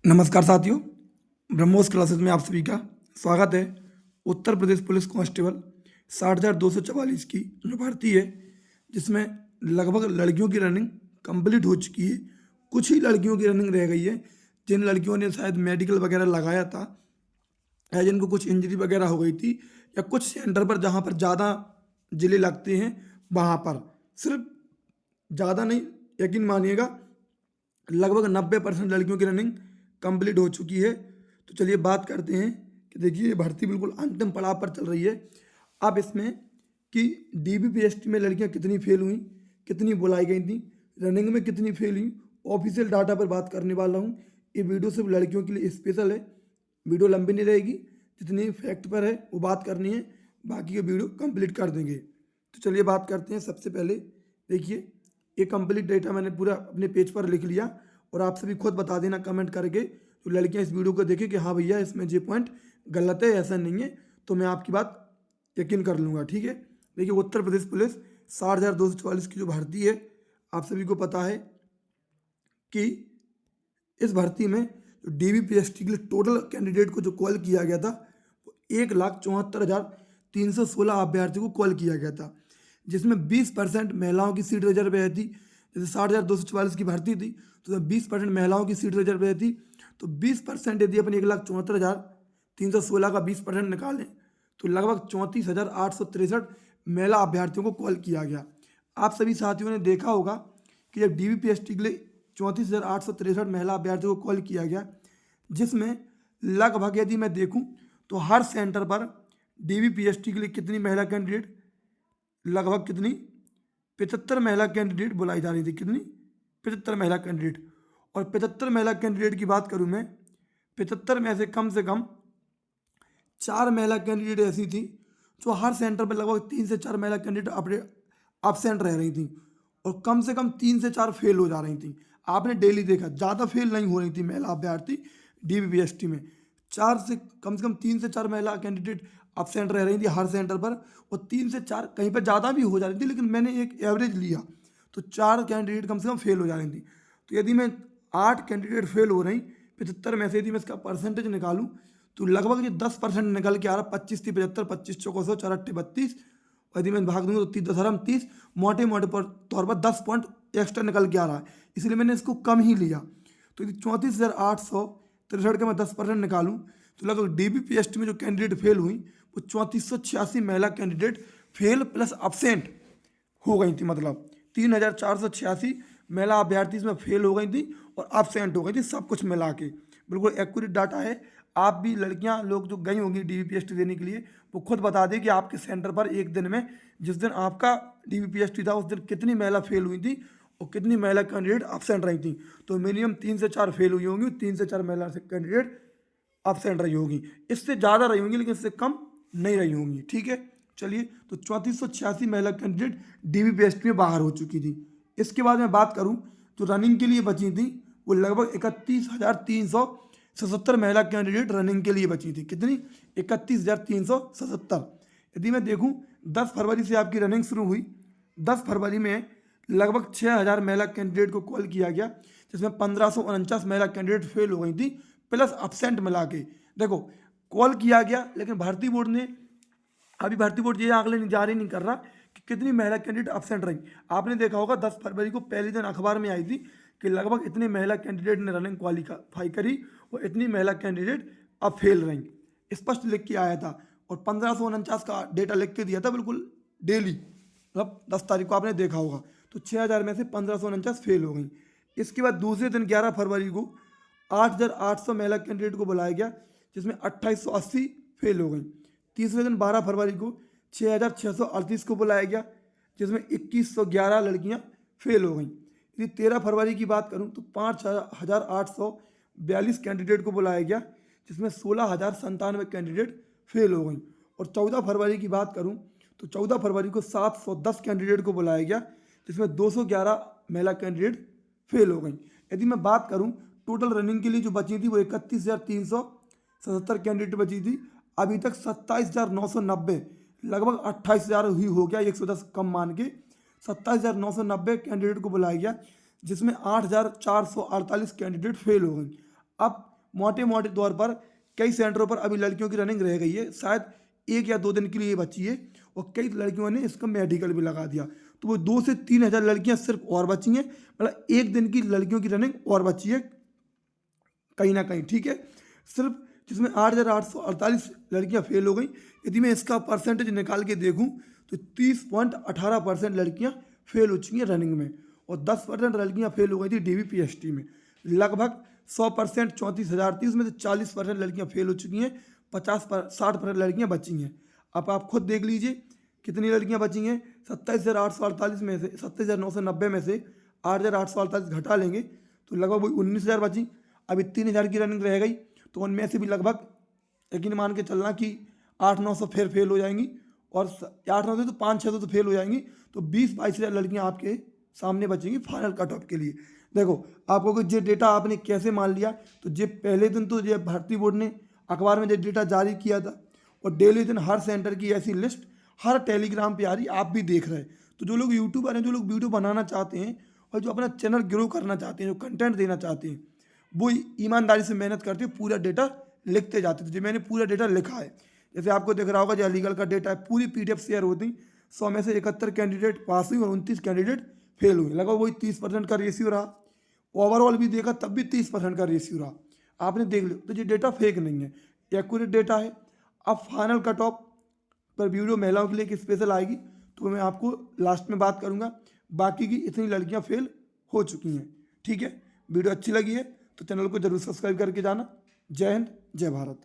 नमस्कार साथियों, ब्रह्मोस क्लासेस में आप सभी का स्वागत है। उत्तर प्रदेश पुलिस कांस्टेबल 60,244 की जो भर्ती है, जिसमें लगभग लड़कियों की रनिंग कंप्लीट हो चुकी है। कुछ ही लड़कियों की रनिंग रह गई है, जिन लड़कियों ने शायद मेडिकल वगैरह लगाया था या जिनको कुछ इंजरी वगैरह हो गई थी, या कुछ सेंटर पर जहाँ पर ज़्यादा जिले लगते हैं वहाँ पर सिर्फ ज़्यादा नहीं, यकीन मानिएगा लगभग 90% लड़कियों की रनिंग कंप्लीट हो चुकी है। तो चलिए बात करते हैं कि देखिए ये भर्ती बिल्कुल अंतिम पड़ाव पर चल रही है। अब इसमें कि डीबीपीएसटी में लड़कियां कितनी फेल हुई, कितनी बुलाई गई थी, रनिंग में कितनी फेल हुई, ऑफिशियल डाटा पर बात करने वाला हूँ। ये वीडियो सिर्फ लड़कियों के लिए स्पेशल है, वीडियो लंबी नहीं रहेगी, जितनी फैक्ट पर है वो बात करनी है, बाकी के वीडियो कंप्लीट कर देंगे। तो चलिए बात करते हैं। सबसे पहले देखिए ये कंप्लीट डेटा मैंने पूरा अपने पेज पर लिख लिया, और आप सभी खुद बता देना कमेंट करके, तो लड़कियां इस वीडियो को देखें कि हाँ भैया इसमें ये पॉइंट गलत है, ऐसा नहीं है, तो मैं आपकी बात यकीन कर लूँगा। ठीक है, देखिए उत्तर प्रदेश पुलिस 60,244 की जो भर्ती है, आप सभी को पता है कि इस भर्ती में जो डीबीपीएसटी के लिए टोटल कैंडिडेट को जो कॉल किया गया था वो 1,74,316 अभ्यर्थियों को कॉल किया गया था, जिसमें 20% महिलाओं की सीट रिजर्व रहती। जैसे 60,244 की भर्ती थी तो 20% महिलाओं की सीट रिजर्व रहती, तो 20% यदि अपन 1,74,316 का 20% निकालें तो लगभग 34,863 महिला अभ्यर्थियों को कॉल किया गया। आप सभी साथियों ने देखा होगा कि जब डीबीपीएसटी के लिए 34,863 महिला अभ्यर्थियों को कॉल किया गया, जिसमें लगभग यदि मैं देखूं तो हर सेंटर पर डीबीपीएसटी के लिए कितनी महिला कैंडिडेट, लगभग कितनी 75 महिला कैंडिडेट बुलाई जा रही थी। कितनी 75 महिला कैंडिडेट। और 75 महिला कैंडिडेट की बात करूं मैं, 75 में से कम 4 महिला कैंडिडेट ऐसी थी जो हर सेंटर पर लगभग 3 से 4 महिला कैंडिडेट अपने एब्सेंट रह रही थी, और कम से कम 3 से 4 फेल हो जा रही थी। आपने डेली देखा ज़्यादा फेल नहीं हो रही थी महिला अभ्यर्थी डीबीपीएसटी में, कम से कम 3 से 4 महिला कैंडिडेट एब्सेंट रह रही थी हर सेंटर पर, और 3 से 4 कहीं पर ज़्यादा भी हो जा रही थी, लेकिन मैंने एक एवरेज लिया तो 4 कैंडिडेट कम से कम फेल हो जा रही थी। तो यदि मैं 8 कैंडिडेट फेल हो रही 75 में से, यदि मैं इसका परसेंटेज निकालूं तो लगभग ये 10% निकल के आ रहा। 25 थी 75, 25 चौको 100, 4 8 32, यदि मैं भाग दूंगा तो 10 मोटे मोटे पर तौर पर 10 पॉइंट एक्स्ट्रा निकल के आ रहा है, इसलिए मैंने इसको कम ही लिया। तो यदि 34,863 के मैं 10% निकालूं तो लगभग डीबीपीएसटी में जो कैंडिडेट फेल हुई वो 3486 महिला कैंडिडेट फेल प्लस अब्सेंट हो गई थी। मतलब 3,486 महिला अभ्यर्थी इसमें फेल हो गई थी और अब्सेंट हो गई थी, सब कुछ मिला के बिल्कुल एक्यूरेट डाटा है। आप भी लड़कियां लोग जो गई होंगी डीबीपीएसटी देने के लिए, वो खुद बता दें कि आपके सेंटर पर एक दिन में, जिस दिन आपका डीबीपीएसटी था उस दिन कितनी महिला फेल हुई थी और कितनी महिला कैंडिडेट अब्सेंट रही थी। तो मिनिमम 3 से 4 फेल हुई होंगी, 3 से 4 महिला कैंडिडेट अब्सेंट रही होगी। इससे ज़्यादा रही होंगी लेकिन इससे कम नहीं रही होंगी। ठीक है, चलिए, तो 3486 महिला कैंडिडेट डीबीपीएसटी में बाहर हो चुकी थी। इसके बाद मैं बात करूं जो रनिंग के लिए बची थी, वो लगभग 31,377 महिला कैंडिडेट रनिंग के लिए बची थी। कितनी? 31,377। यदि मैं देखूं 10 फरवरी से आपकी रनिंग शुरू हुई, 10 फरवरी में लगभग 6,000 महिला कैंडिडेट को कॉल किया गया, जिसमें 1,549 महिला कैंडिडेट फेल हो गई थी प्लस अब्सेंट मिला के। देखो कॉल किया गया, लेकिन भर्ती बोर्ड ने, अभी भर्ती बोर्ड ये आंकड़े जारी नहीं कर रहा कि कितनी महिला कैंडिडेट अब्सेंट रही। आपने देखा होगा 10 फरवरी को पहले दिन अखबार में आई थी कि लगभग इतनी महिला कैंडिडेट ने रनिंग क्वालिफाई करी और इतनी महिला कैंडिडेट अब फेल रही, स्पष्ट लिख के आया था। और 1,549 का डेटा लिख के दिया था बिल्कुल डेली, मतलब 10 तारीख को आपने देखा होगा। तो 6,000 में से 1,549 फेल हो गई। इसके बाद दूसरे दिन 11 फरवरी को 8,800 महिला कैंडिडेट को बुलाया गया, जिसमें 2,880 फेल हो गई। तीसरे दिन 12 फरवरी को 6,638 को बुलाया गया, जिसमें 2,111 लड़कियां फेल हो गई। यदि 13 फरवरी की बात करूं तो 5,842 कैंडिडेट को बुलाया गया, जिसमें 16,097 कैंडिडेट फेल हो गई। और 14 फरवरी की बात करूं तो 14 फरवरी को 710 कैंडिडेट को बुलाया गया, जिसमें 211 महिला कैंडिडेट फेल हो गई। यदि मैं बात करूं टोटल रनिंग के लिए जो बची थी वो 31,377 कैंडिडेट बची थी। अभी तक 27,990, लगभग 28,000 ही हो गया, 110 कम मान के 27,990 कैंडिडेट को बुलाया गया, जिसमें 8,448 कैंडिडेट फेल हो गए। अब मोटे मोटे तौर पर कई सेंटरों पर अभी लड़कियों की रनिंग रह गई है, शायद 1 या 2 दिन के लिए बची है, और कई लड़कियों ने इसका मेडिकल भी लगा दिया। तो वो 2 से 3 हज़ार लड़कियां सिर्फ और बची हैं, मतलब एक दिन की लड़कियों की रनिंग और बची है कहीं ना कहीं, ठीक है। सिर्फ जिसमें 8,848 लड़कियां फेल हो गई। यदि मैं इसका परसेंटेज निकाल के देखूं तो 30.18% लड़कियां फेल हो चुकी हैं रनिंग में, और 10% लड़कियां फेल हो गई थी DVPST में। लगभग 100% 34,030 में से 40% लड़कियां फेल हो चुकी हैं, 60% लड़कियां बची हैं। अब आप खुद देख लीजिए कितनी लड़कियां बची हैं। 27,848 में से 27,990 में से 8,848 घटा लेंगे तो लगभग वही 19,000 बची। अभी 3,000 की रनिंग रह गई, तो उनमें से भी लगभग यकीन मान के चलना कि 800-900 फिर फेल हो जाएंगी, और 800 तो 500-600 तो फेल हो जाएंगी। तो 20-22,000 लड़कियां आपके सामने बचेंगी फाइनल कट ऑफ के लिए। देखो आपको ये डेटा आपने कैसे मान लिया, तो ये पहले दिन तो ये भर्ती बोर्ड ने अखबार में ये डेटा जारी किया था, और डेली दिन हर सेंटर की ऐसी लिस्ट हर टेलीग्राम पे आ रही, आप भी देख रहे हैं। तो जो लोग यूट्यूबर हैं, जो लोग वीडियो बनाना चाहते हैं और जो अपना चैनल ग्रो करना चाहते हैं, जो कंटेंट देना चाहते हैं, वो ईमानदारी से मेहनत करते हैं, पूरा डेटा लिखते जाते थे। जो मैंने पूरा डेटा लिखा है, जैसे आपको दिख रहा होगा जो अलीगढ़ का डेटा है, पूरी PDF शेयर होती, 100 में से 71 कैंडिडेट पास हुई और 29 कैंडिडेट फेल हुए। लगभग वही 30% का रेशियो रहा। ओवरऑल भी देखा तब भी 30% का रेशियो रहा। आपने देख लिया, तो ये डेटा फेक नहीं है, एक्यूरेट डेटा है। अब फाइनल कट ऑफ पर वीडियो महिलाओं के लिए एक स्पेशल आएगी, तो मैं आपको लास्ट में बात करूंगा। बाकी की इतनी लड़कियां फेल हो चुकी हैं, ठीक है। वीडियो अच्छी लगी है तो चैनल को जरूर सब्सक्राइब करके जाना। जय हिंद, जय भारत।